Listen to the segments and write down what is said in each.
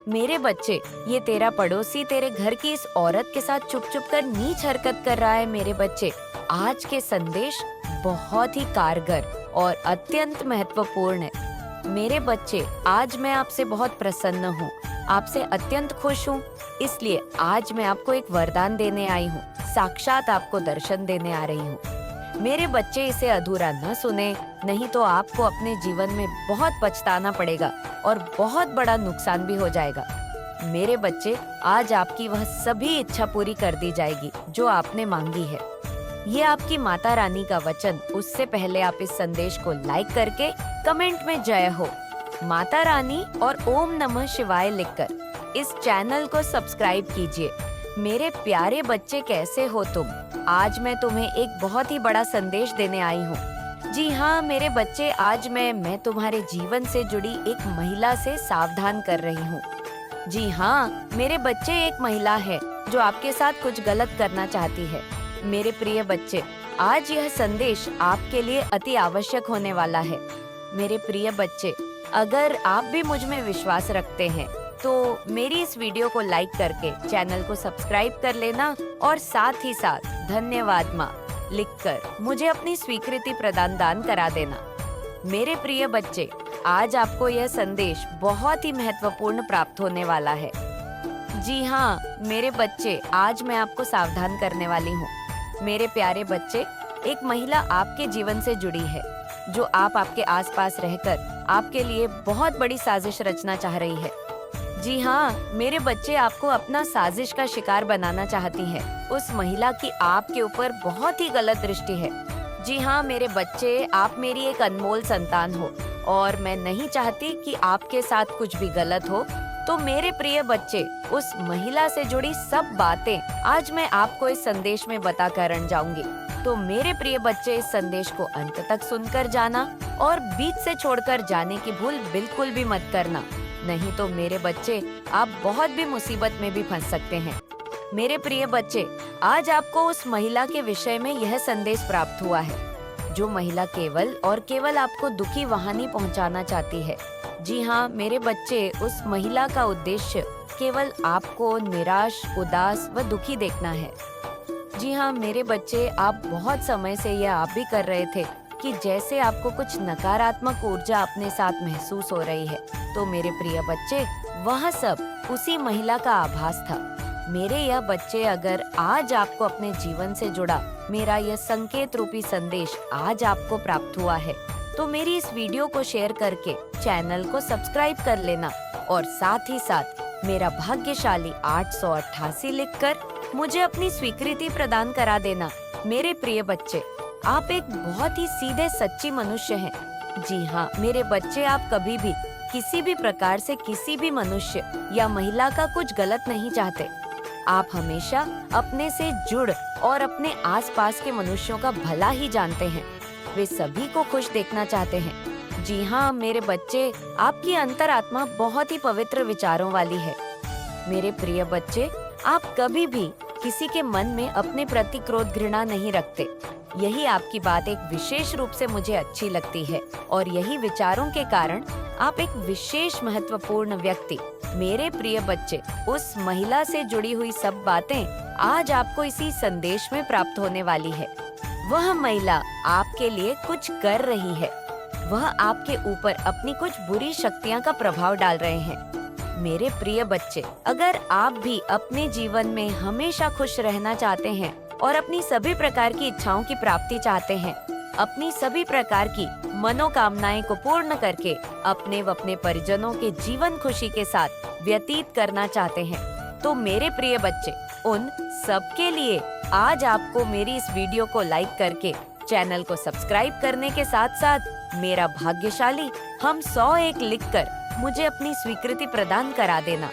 मेरे बच्चे, ये तेरा पड़ोसी तेरे घर की इस औरत के साथ चुप चुप कर नीच हरकत कर रहा है। मेरे बच्चे, आज के संदेश बहुत ही कारगर और अत्यंत महत्वपूर्ण है। मेरे बच्चे, आज मैं आपसे बहुत प्रसन्न हूँ, आपसे अत्यंत खुश हूँ। इसलिए आज मैं आपको एक वरदान देने आई हूँ, साक्षात आपको दर्शन देने आ रही हूँ। मेरे बच्चे, इसे अधूरा न सुने, नहीं तो आपको अपने जीवन में बहुत पछताना पड़ेगा और बहुत बड़ा नुकसान भी हो जाएगा। मेरे बच्चे, आज आपकी वह सभी इच्छा पूरी कर दी जाएगी जो आपने मांगी है। ये आपकी माता रानी का वचन। उससे पहले आप इस संदेश को लाइक करके कमेंट में जय हो, माता रानी और ओम नमः शिवाय लिखकर इस चैनल को सब्सक्राइब कीजिए। मेरे प्यारे बच्चे, कैसे हो तुम? आज मैं तुम्हें एक बहुत ही बड़ा संदेश देने आई हूँ। जी हाँ मेरे बच्चे, आज मैं तुम्हारे जीवन से जुड़ी एक महिला से सावधान कर रही हूँ। जी हाँ मेरे बच्चे, एक महिला है जो आपके साथ कुछ गलत करना चाहती है। मेरे प्रिय बच्चे, आज यह संदेश आपके लिए अति आवश्यक होने वाला है। मेरे प्रिय बच्चे, अगर आप भी मुझ में विश्वास रखते हैं तो मेरी इस वीडियो को लाइक करके चैनल को सब्सक्राइब कर लेना और साथ ही साथ धन्यवाद माँ लिखकर मुझे अपनी स्वीकृति प्रदान दान करा देना। मेरे प्रिय बच्चे, आज आपको यह संदेश बहुत ही महत्वपूर्ण प्राप्त होने वाला है। जी हाँ मेरे बच्चे, आज मैं आपको सावधान करने वाली हूँ। मेरे प्यारे बच्चे, एक महिला आपके जीवन से जुड़ी है जो आपके आसपास रहकर आपके लिए बहुत बड़ी साजिश रचना चाह रही है। जी हाँ मेरे बच्चे, आपको अपना साजिश का शिकार बनाना चाहती है। उस महिला की आपके ऊपर बहुत ही गलत दृष्टि है। जी हाँ मेरे बच्चे, आप मेरी एक अनमोल संतान हो और मैं नहीं चाहती कि आपके साथ कुछ भी गलत हो। तो मेरे प्रिय बच्चे, उस महिला से जुड़ी सब बातें आज मैं आपको इस संदेश में बता कर जाऊंगी। तो मेरे प्रिय बच्चे, इस संदेश को अंत तक सुनकर जाना और बीच से छोड़कर जाने की भूल बिल्कुल भी मत करना, नहीं तो मेरे बच्चे, आप बहुत भी मुसीबत में भी फंस सकते हैं। मेरे प्रिय बच्चे, आज आपको उस महिला के विषय में यह संदेश प्राप्त हुआ है जो महिला केवल और केवल आपको दुखी वहानी पहुंचाना चाहती है। जी हाँ मेरे बच्चे, उस महिला का उद्देश्य केवल आपको निराश, उदास व दुखी देखना है। जी हाँ मेरे बच्चे, आप बहुत समय से यह आप भी कर रहे थे कि जैसे आपको कुछ नकारात्मक ऊर्जा अपने साथ महसूस हो रही है। तो मेरे प्रिय बच्चे, वह सब उसी महिला का आभास था। मेरे यह बच्चे, अगर आज आपको अपने जीवन से जुड़ा मेरा यह संकेत रूपी संदेश आज आपको प्राप्त हुआ है, तो मेरी इस वीडियो को शेयर करके चैनल को सब्सक्राइब कर लेना और साथ ही साथ मेरा भाग्यशाली 888 लिखकर मुझे अपनी स्वीकृति प्रदान करा देना। मेरे प्रिय बच्चे, आप एक बहुत ही सीधे सच्ची मनुष्य हैं। जी हाँ मेरे बच्चे, आप कभी भी किसी भी प्रकार से किसी भी मनुष्य या महिला का कुछ गलत नहीं चाहते। आप हमेशा अपने से जुड़ और अपने आसपास के मनुष्यों का भला ही जानते हैं। वे सभी को खुश देखना चाहते हैं। जी हाँ मेरे बच्चे, आपकी अंतरात्मा बहुत ही पवित्र विचारों वाली है। मेरे प्रिय बच्चे, आप कभी भी किसी के मन में अपने प्रति क्रोध, घृणा नहीं रखते। यही आपकी बात एक विशेष रूप से मुझे अच्छी लगती है और यही विचारों के कारण आप एक विशेष महत्वपूर्ण व्यक्ति। मेरे प्रिय बच्चे, उस महिला से जुड़ी हुई सब बातें आज आपको इसी संदेश में प्राप्त होने वाली है। वह महिला आपके लिए कुछ कर रही है। वह आपके ऊपर अपनी कुछ बुरी शक्तियां का प्रभाव डाल रहे हैं। मेरे प्रिय बच्चे, अगर आप भी अपने जीवन में हमेशा खुश रहना चाहते हैं और अपनी सभी प्रकार की इच्छाओं की प्राप्ति चाहते हैं, अपनी सभी प्रकार की मनोकामनाएं को पूर्ण करके अपने व अपने परिजनों के जीवन खुशी के साथ व्यतीत करना चाहते हैं, तो मेरे प्रिय बच्चे, उन सब के लिए आज आपको मेरी इस वीडियो को लाइक करके चैनल को सब्सक्राइब करने के साथ साथ मेरा भाग्यशाली हम 101 लिखकर मुझे अपनी स्वीकृति प्रदान करा देना।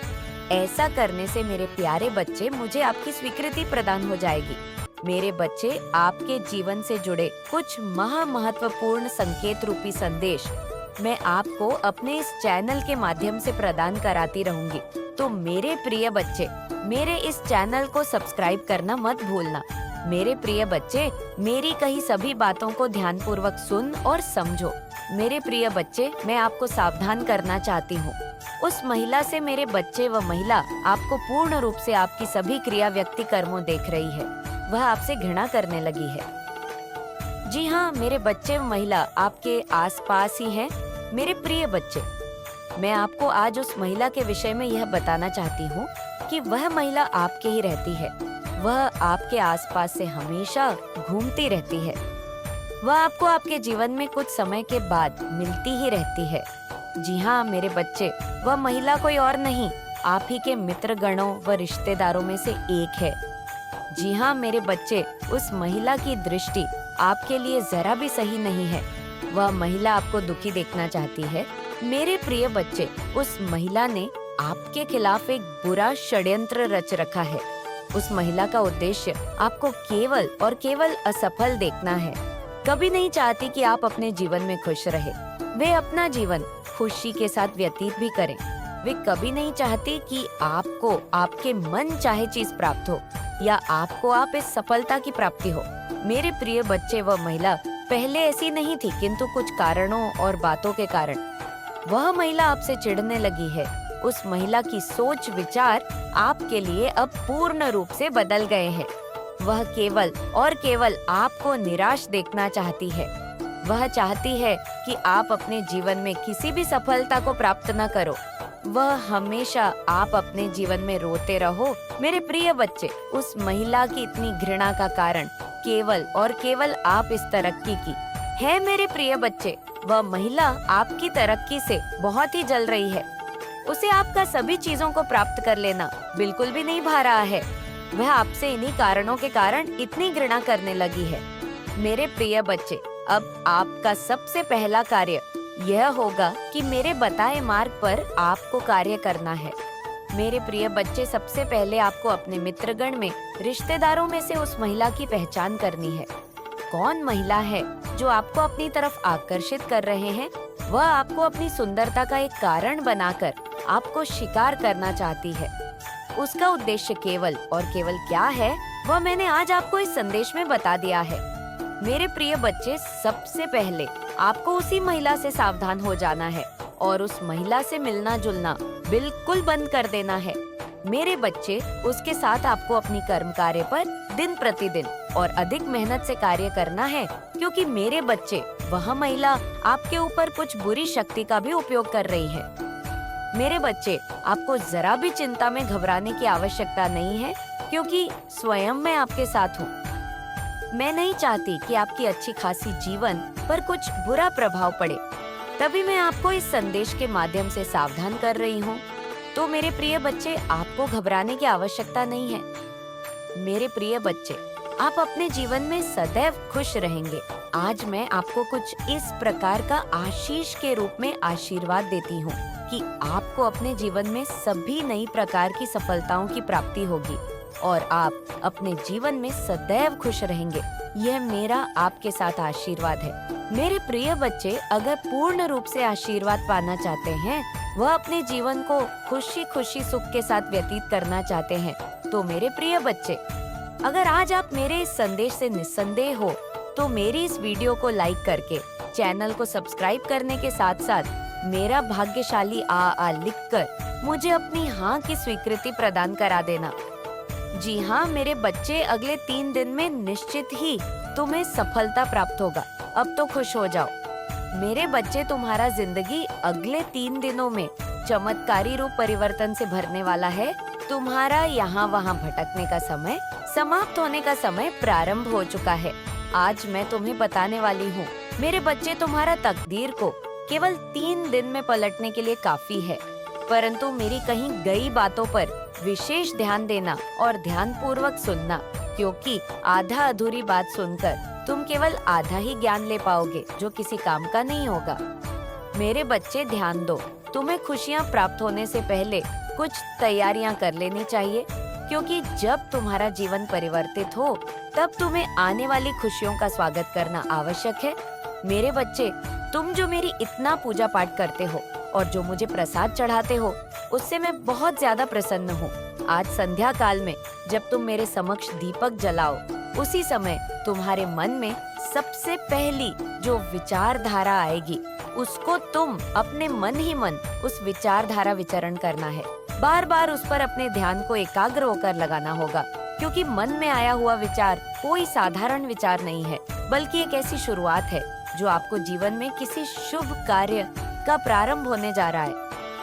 ऐसा करने से मेरे प्यारे बच्चे, मुझे आपकी स्वीकृति प्रदान हो जाएगी। मेरे बच्चे, आपके जीवन से जुड़े कुछ महत्वपूर्ण संकेत रूपी संदेश मैं आपको अपने इस चैनल के माध्यम से प्रदान कराती रहूंगी। तो मेरे प्रिय बच्चे, मेरे इस चैनल को सब्सक्राइब करना मत भूलना। मेरे प्रिय बच्चे, मेरी कही सभी बातों को ध्यानपूर्वक सुन और समझो। मेरे प्रिय बच्चे, मैं आपको सावधान करना चाहती हूँ। उस महिला से मेरे बच्चे व महिला आपको पूर्ण रूप से आपकी सभी क्रिया व्यक्ति कर्मों देख रही है। वह आपसे घृणा करने लगी है। जी हाँ, मेरे बच्चे व महिला आपके आसपास ही हैं। मेरे प्रिय बच्चे, मैं आपको आज उस महिला के विषय में यह बताना चाहती हूँ कि वह महिला आपके ही रहती है। वह आपके आसपास से हमेशा घूमती रहती है। वह आपको आपके जीवन में कुछ समय के बाद मिलती ही रहती है। जी हाँ मेरे बच्चे, वह महिला कोई और नहीं, आप ही के मित्र गणों व रिश्तेदारों में से एक है। जी हाँ मेरे बच्चे, उस महिला की दृष्टि आपके लिए जरा भी सही नहीं है। वह महिला आपको दुखी देखना चाहती है। मेरे प्रिय बच्चे, उस महिला ने आपके खिलाफ एक बुरा षड्यंत्र रच रखा है। उस महिला का उद्देश्य आपको केवल और केवल असफल देखना है। कभी नहीं चाहती कि आप अपने जीवन में खुश रहे। वे अपना जीवन खुशी के साथ व्यतीत भी करें। वे कभी नहीं चाहती कि आपको आपके मन चाहे चीज प्राप्त हो या आपको आप इस सफलता की प्राप्ति हो। मेरे प्रिय बच्चे, वह महिला पहले ऐसी नहीं थी, किंतु कुछ कारणों और बातों के कारण वह महिला आपसे चिढ़ने लगी है। उस महिला की सोच विचार आपके लिए अब पूर्ण रूप से बदल गए हैं। वह केवल और केवल आपको निराश देखना चाहती है। वह चाहती है कि आप अपने जीवन में किसी भी सफलता को प्राप्त न करो। वह हमेशा आप अपने जीवन में रोते रहो। मेरे प्रिय बच्चे, उस महिला की इतनी घृणा का कारण केवल और केवल आप इस तरक्की की है। मेरे प्रिय बच्चे, वह महिला आपकी तरक्की से बहुत ही जल रही है। उसे आपका सभी चीजों को प्राप्त कर लेना बिल्कुल भी नहीं भा रहा है। वह आपसे इन्हीं कारणों के कारण इतनी घृणा करने लगी है। मेरे प्रिय बच्चे, अब आपका सबसे पहला कार्य यह होगा कि मेरे बताए मार्ग पर आपको कार्य करना है। मेरे प्रिय बच्चे, सबसे पहले आपको अपने मित्रगण में, रिश्तेदारों में से उस महिला की पहचान करनी है। कौन महिला है जो आपको अपनी तरफ आकर्षित कर रहे हैं? वह आपको अपनी सुंदरता का एक कारण बनाकर आपको शिकार करना चाहती है। उसका उद्देश्य केवल और केवल क्या है, वह मैंने आज आपको इस संदेश में बता दिया है। मेरे प्रिय बच्चे, सबसे पहले आपको उसी महिला से सावधान हो जाना है और उस महिला से मिलना जुलना बिल्कुल बंद कर देना है। मेरे बच्चे, उसके साथ आपको अपनी कर्म कार्य पर दिन प्रतिदिन और अधिक मेहनत से कार्य करना है, क्योंकि मेरे बच्चे, वह महिला आपके ऊपर कुछ बुरी शक्ति का भी उपयोग कर रही है। मेरे बच्चे, आपको जरा भी चिंता में घबराने की आवश्यकता नहीं है, क्योंकि स्वयं मैं आपके साथ हूँ। मैं नहीं चाहती कि आपकी अच्छी खासी जीवन पर कुछ बुरा प्रभाव पड़े, तभी मैं आपको इस संदेश के माध्यम से सावधान कर रही हूँ। तो मेरे प्रिय बच्चे, आपको घबराने की आवश्यकता नहीं है। मेरे प्रिय बच्चे, आप अपने जीवन में सदैव खुश रहेंगे। आज मैं आपको कुछ इस प्रकार का आशीष के रूप में आशीर्वाद देती हूँ कि आपको अपने जीवन में सभी नई प्रकार की सफलताओं की प्राप्ति होगी और आप अपने जीवन में सदैव खुश रहेंगे। यह मेरा आपके साथ आशीर्वाद है। मेरे प्रिय बच्चे, अगर पूर्ण रूप से आशीर्वाद पाना चाहते हैं, वह अपने जीवन को खुशी खुशी सुख के साथ व्यतीत करना चाहते हैं, तो मेरे प्रिय बच्चे, अगर आज आप मेरे इस संदेश से निस्संदेह हो, तो मेरी इस वीडियो को लाइक करके चैनल को सब्सक्राइब करने के साथ साथ मेरा भाग्यशाली आ लिखकर मुझे अपनी हाँ की स्वीकृति प्रदान करा देना। जी हाँ मेरे बच्चे, अगले 3 दिन में निश्चित ही तुम्हें सफलता प्राप्त होगा। अब तो खुश हो जाओ। मेरे बच्चे, तुम्हारा जिंदगी अगले 3 दिनों में चमत्कारी रूप परिवर्तन से भरने वाला है। तुम्हारा यहाँ वहाँ भटकने का समय समाप्त होने का समय प्रारंभ हो चुका है। आज मैं तुम्हें बताने वाली हूँ मेरे बच्चे, तुम्हारा तकदीर को केवल 3 दिन में पलटने के लिए काफी है, परंतु मेरी कहीं गई बातों पर विशेष ध्यान देना और ध्यान पूर्वक सुनना, क्योंकि आधा अधूरी बात सुनकर तुम केवल आधा ही ज्ञान ले पाओगे, जो किसी काम का नहीं होगा। मेरे बच्चे, ध्यान दो। तुम्हें खुशियाँ प्राप्त होने से पहले कुछ तैयारियां कर लेनी चाहिए, क्योंकि जब तुम्हारा जीवन परिवर्तित हो, तब तुम्हें आने वाली खुशियों का स्वागत करना आवश्यक है। मेरे बच्चे, तुम जो मेरी इतना पूजा पाठ करते हो और जो मुझे प्रसाद चढ़ाते हो, उससे मैं बहुत ज्यादा प्रसन्न हूँ। आज संध्या काल में जब तुम मेरे समक्ष दीपक जलाओ, उसी समय तुम्हारे मन में सबसे पहली जो विचारधारा आएगी, उसको तुम अपने मन ही मन उस विचारधारा विचरण करना है। बार बार उस पर अपने ध्यान को एकाग्र होकर लगाना होगा, क्योंकि मन में आया हुआ विचार कोई साधारण विचार नहीं है, बल्कि एक ऐसी शुरुआत है जो आपको जीवन में किसी शुभ कार्य का प्रारंभ होने जा रहा है।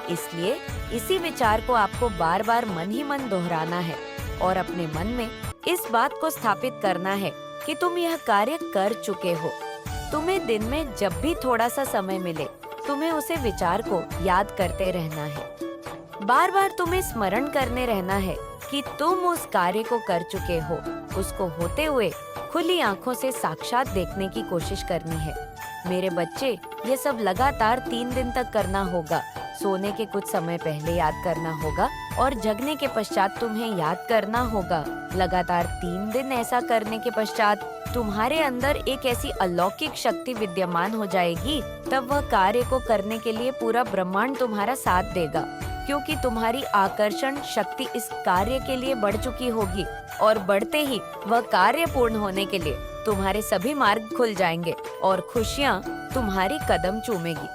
इसलिए इसी विचार को आपको बार बार मन ही मन दोहराना है और अपने मन में इस बात को स्थापित करना है कि तुम यह कार्य कर चुके हो। तुम्हें दिन में जब भी थोड़ा सा समय मिले, तुम्हें उसे विचार को याद करते रहना है। बार बार तुम्हें स्मरण करने रहना है कि तुम उस कार्य को कर चुके हो। उसको होते हुए खुली आंखों से साक्षात देखने की कोशिश करनी है। मेरे बच्चे, ये सब लगातार 3 दिन तक करना होगा। सोने के कुछ समय पहले याद करना होगा और जगने के पश्चात तुम्हें याद करना होगा। लगातार 3 दिन ऐसा करने के पश्चात तुम्हारे अंदर एक ऐसी अलौकिक शक्ति विद्यमान हो जाएगी, तब वह कार्य को करने के लिए पूरा ब्रह्मांड तुम्हारा साथ देगा, क्योंकि तुम्हारी आकर्षण शक्ति इस कार्य के लिए बढ़ चुकी होगी और बढ़ते ही वह कार्य पूर्ण होने के लिए तुम्हारे सभी मार्ग खुल जाएंगे और खुशियाँ तुम्हारी कदम चूमेगी।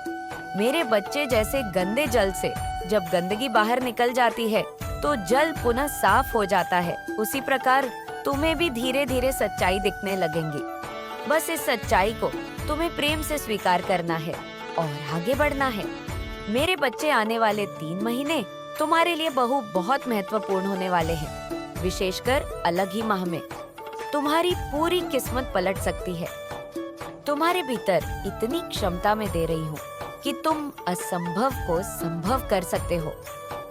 मेरे बच्चे, जैसे गंदे जल से जब गंदगी बाहर निकल जाती है तो जल पुनः साफ हो जाता है, उसी प्रकार तुम्हें भी धीरे धीरे सच्चाई दिखने लगेंगी। बस इस सच्चाई को तुम्हें प्रेम से स्वीकार करना है और आगे बढ़ना है। मेरे बच्चे, आने वाले 3 महीने तुम्हारे लिए बहुत महत्वपूर्ण होने वाले हैं। विशेषकर अलग ही माह में तुम्हारी पूरी किस्मत पलट सकती है। तुम्हारे भीतर इतनी क्षमता मैं दे रही हूँ कि तुम असंभव को संभव कर सकते हो।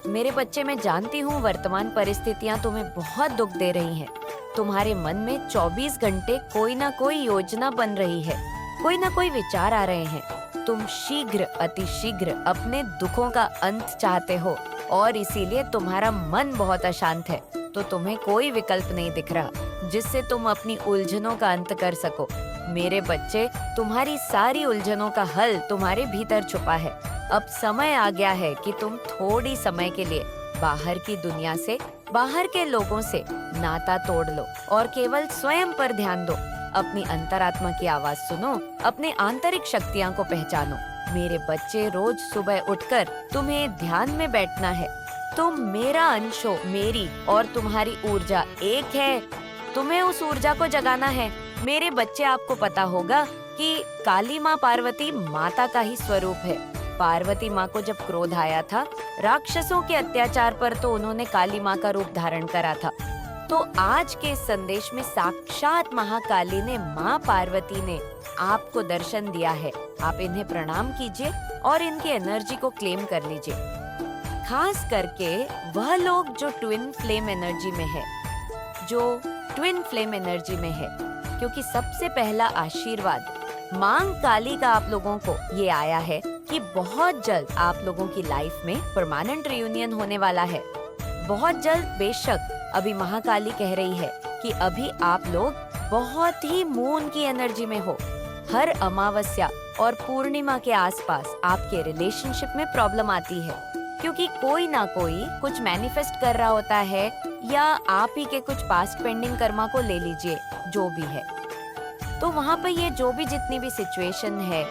मेरे बच्चे, मैं जानती हूँ वर्तमान परिस्थितियाँ तुम्हें बहुत दुख दे रही हैं। तुम्हारे मन में 24 घंटे कोई ना कोई योजना बन रही है, कोई ना कोई विचार आ रहे हैं। तुम शीघ्र, अतिशीघ्र अपने दुखों का अंत चाहते हो और इसीलिए तुम्हारा मन बहुत अशांत है। तो तुम्हें कोई विकल्प नहीं दिख रहा जिससे तुम अपनी उलझनों का अंत कर सको। मेरे बच्चे, तुम्हारी सारी उलझनों का हल तुम्हारे भीतर छुपा है। अब समय आ गया है कि तुम थोड़ी समय के लिए बाहर की दुनिया से, बाहर के लोगों से नाता तोड़ लो और केवल स्वयं पर ध्यान दो। अपनी अंतरात्मा की आवाज सुनो, अपने आंतरिक शक्तियाँ को पहचानो। मेरे बच्चे, रोज सुबह उठकर तुम्हें ध्यान में बैठना है। तुम मेरा अंश हो, मेरी और तुम्हारी ऊर्जा एक है। तुम्हें उस ऊर्जा को जगाना है। मेरे बच्चे, आपको पता होगा कि काली माँ पार्वती माता का ही स्वरूप है। पार्वती माँ को जब क्रोध आया था राक्षसों के अत्याचार पर, तो उन्होंने काली माँ का रूप धारण करा था। तो आज के संदेश में साक्षात महाकाली ने, माँ पार्वती ने आपको दर्शन दिया है। आप इन्हें प्रणाम कीजिए और इनकी एनर्जी को क्लेम कर लीजिए। खास करके वह लोग जो ट्विन फ्लेम एनर्जी में है, क्योंकि सबसे पहला आशीर्वाद मां काली का आप लोगों को ये आया है कि बहुत जल्द आप लोगों की लाइफ में परमानेंट रियूनियन होने वाला है। बहुत जल्द। बेशक अभी महाकाली कह रही है कि अभी आप लोग बहुत ही मून की एनर्जी में हो। हर अमावस्या और पूर्णिमा के आसपास आपके रिलेशनशिप में प्रॉब्लम आती है, क्योंकि कोई ना कोई कुछ मैनिफेस्ट कर रहा होता है, या आप ही के कुछ पास्ट पेंडिंग कर्मा को ले लीजिए, जो भी है। तो वहाँ पे ये जो भी जितनी भी सिचुएशन है,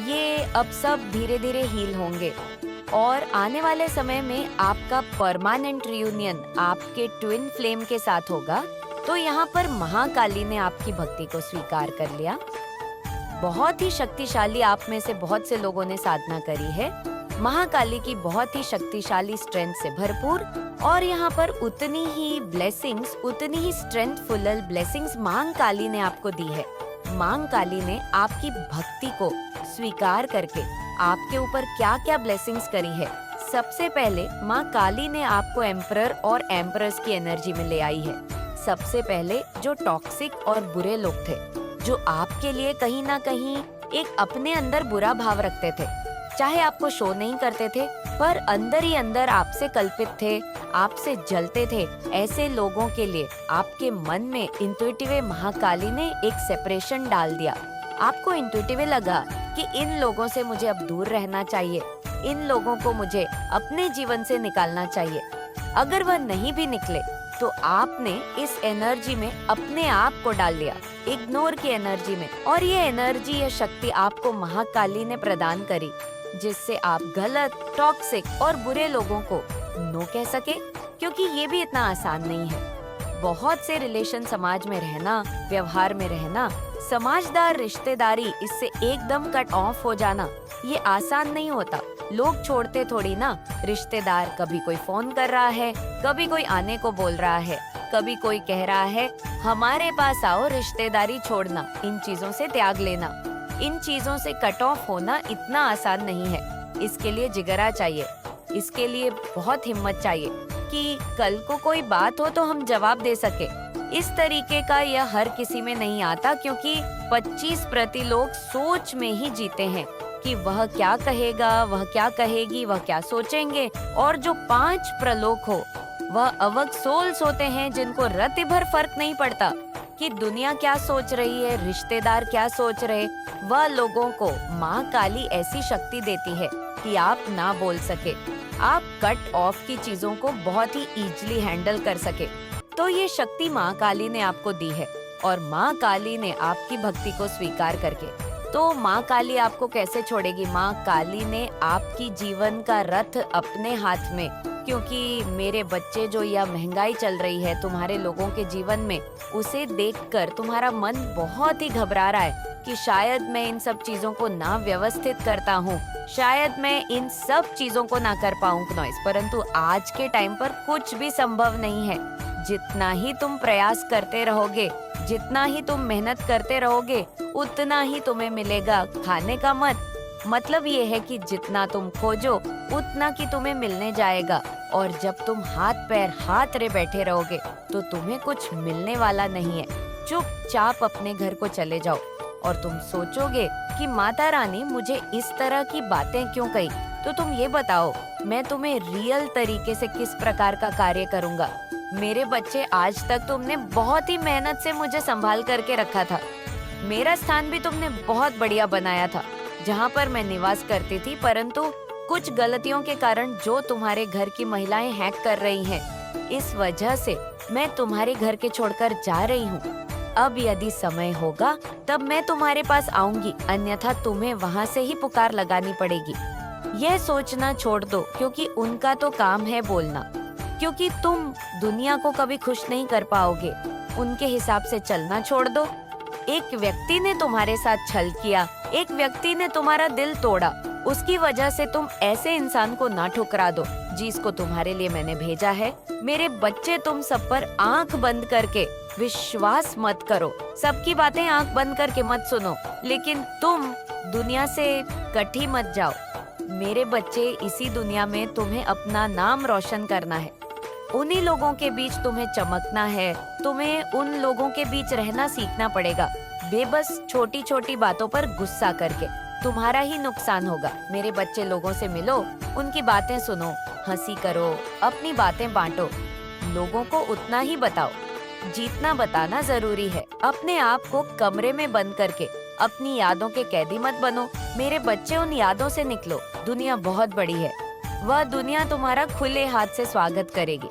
ये अब सब धीरे धीरे हील होंगे और आने वाले समय में आपका परमानेंट रियूनियन आपके ट्विन फ्लेम के साथ होगा। तो यहाँ पर महाकाली ने आपकी भक्ति को स्वीकार कर लिया। बहुत ही शक्तिशाली आप में से बहुत से लोगों ने साधना करी है। महाकाली की बहुत ही शक्तिशाली स्ट्रेंथ से भरपूर, और यहाँ पर उतनी ही ब्लेसिंग्स, उतनी ही स्ट्रेंथफुल ब्लेसिंग्स मां काली ने आपको दी है। मां काली ने आपकी भक्ति को स्वीकार करके आपके ऊपर क्या क्या ब्लेसिंग्स करी है। सबसे पहले मां काली ने आपको एम्परर और एम्परस की एनर्जी में ले आई है। सबसे पहले जो टॉक्सिक और बुरे लोग थे, जो आपके लिए कहीं ना कहीं एक अपने अंदर बुरा भाव रखते थे, चाहे आपको शो नहीं करते थे पर अंदर ही अंदर आपसे कल्पित थे, आपसे जलते थे, ऐसे लोगों के लिए आपके मन में इंट्यूटिव महाकाली ने एक सेपरेशन डाल दिया। आपको इंट्यूटिव लगा कि इन लोगों से मुझे अब दूर रहना चाहिए, इन लोगों को मुझे अपने जीवन से निकालना चाहिए। अगर वह नहीं भी निकले तो आपने इस एनर्जी में अपने आप को डाल दिया, इग्नोर की एनर्जी में, और ये एनर्जी, ये शक्ति आपको महाकाली ने प्रदान करी, जिससे आप गलत, टॉक्सिक और बुरे लोगों को नो कह सके, क्योंकि ये भी इतना आसान नहीं है। बहुत से रिलेशन समाज में रहना, व्यवहार में रहना, समाजदार रिश्तेदारी, इससे एकदम कट ऑफ हो जाना, ये आसान नहीं होता। लोग छोड़ते थोड़ी ना। रिश्तेदार, कभी कोई फोन कर रहा है, कभी कोई आने को बोल रहा है, कभी कोई कह रहा है हमारे पास आओ, रिश्तेदारी छोड़ना, इन चीजों से त्याग लेना, इन चीजों से कट ऑफ होना इतना आसान नहीं है। इसके लिए जिगरा चाहिए, इसके लिए बहुत हिम्मत चाहिए कि कल को कोई बात हो तो हम जवाब दे सके। इस तरीके का यह हर किसी में नहीं आता, क्योंकि 25% लोग सोच में ही जीते हैं कि वह क्या कहेगा, वह क्या कहेगी, वह क्या सोचेंगे, और जो 5% हो वह अवग सोल्स होते हैं, जिनको रत्ती भर फर्क नहीं पड़ता कि दुनिया क्या सोच रही है, रिश्तेदार क्या सोच रहे। वह लोगों को माँ काली ऐसी शक्ति देती है कि आप ना बोल सके, आप कट ऑफ की चीजों को बहुत ही इजीली हैंडल कर सके। तो ये शक्ति माँ काली ने आपको दी है, और माँ काली ने आपकी भक्ति को स्वीकार करके, तो माँ काली आपको कैसे छोड़ेगी। माँ काली ने आपकी जीवन का रथ अपने हाथ में, क्योंकि मेरे बच्चे, जो यह महंगाई चल रही है तुम्हारे लोगों के जीवन में, उसे देखकर तुम्हारा मन बहुत ही घबरा रहा है कि शायद मैं इन सब चीजों को ना व्यवस्थित करता हूँ, शायद मैं इन सब चीजों को ना कर पाऊँ नॉइस। परंतु आज के टाइम पर कुछ भी संभव नहीं है। जितना ही तुम प्रयास करते रहोगे, जितना ही तुम मेहनत करते रहोगे, उतना ही तुम्हें मिलेगा। खाने का मतलब ये है कि जितना तुम खोजो उतना की तुम्हें मिलने जाएगा, और जब तुम हाथ पैर हाथ रे बैठे रहोगे तो तुम्हें कुछ मिलने वाला नहीं है। चुपचाप अपने घर को चले जाओ, और तुम सोचोगे कि माता रानी मुझे इस तरह की बातें क्यों कही, तो तुम ये बताओ मैं तुम्हें रियल तरीके से किस प्रकार का कार्य करूँगा। मेरे बच्चे, आज तक तुमने बहुत ही मेहनत से मुझे संभाल करके रखा था। मेरा स्थान भी तुमने बहुत बढ़िया बनाया था जहाँ पर मैं निवास करती थी, परंतु कुछ गलतियों के कारण जो तुम्हारे घर की महिलाएं हैक कर रही हैं, इस वजह से मैं तुम्हारे घर के छोड़कर जा रही हूँ। अब यदि समय होगा तब मैं तुम्हारे पास आऊंगी, अन्यथा तुम्हें वहाँ से ही पुकार लगानी पड़ेगी। यह सोचना छोड़ दो, क्योंकि उनका तो काम है बोलना, क्योंकि तुम दुनिया को कभी खुश नहीं कर पाओगे। उनके हिसाब से चलना छोड़ दो। एक व्यक्ति ने तुम्हारे साथ छल किया, एक व्यक्ति ने तुम्हारा दिल तोड़ा, उसकी वजह से तुम ऐसे इंसान को ना ठुकरा दो जिसको तुम्हारे लिए मैंने भेजा है। मेरे बच्चे, तुम सब पर आंख बंद करके विश्वास मत करो, सबकी बातें आंख बंद करके मत सुनो, लेकिन तुम दुनिया से कटी मत जाओ। मेरे बच्चे, इसी दुनिया में तुम्हें अपना नाम रोशन करना है, उन्हीं लोगों के बीच तुम्हें चमकना है, तुम्हें उन लोगों के बीच रहना सीखना पड़ेगा। बेबस छोटी छोटी बातों पर गुस्सा करके तुम्हारा ही नुकसान होगा। मेरे बच्चे, लोगों से मिलो, उनकी बातें सुनो, हंसी करो, अपनी बातें बांटो, लोगों को उतना ही बताओ जितना बताना जरूरी है। अपने आप को कमरे में बंद करके अपनी यादों के कैदी मत बनो। मेरे बच्चे, उन यादों से निकलो। दुनिया बहुत बड़ी है, वह दुनिया तुम्हारा खुले हाथ से स्वागत करेगी।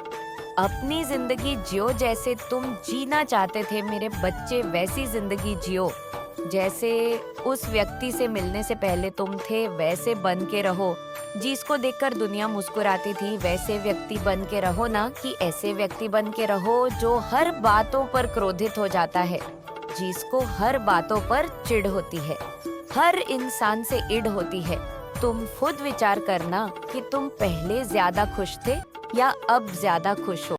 अपनी जिंदगी जियो जैसे तुम जीना चाहते थे मेरे बच्चे, वैसी जिंदगी जियो जैसे उस व्यक्ति से मिलने से पहले तुम थे, वैसे बन के रहो। जिसको देखकर दुनिया मुस्कुराती थी, वैसे व्यक्ति बन के रहो ना कि ऐसे व्यक्ति बन के रहो जो हर बातों पर क्रोधित हो जाता है, जिसको हर बातों पर चिढ़ होती है, हर इंसान से ईर्ष्या होती है। तुम खुद विचार करना कि तुम पहले ज्यादा खुश थे या अब ज्यादा खुश हो।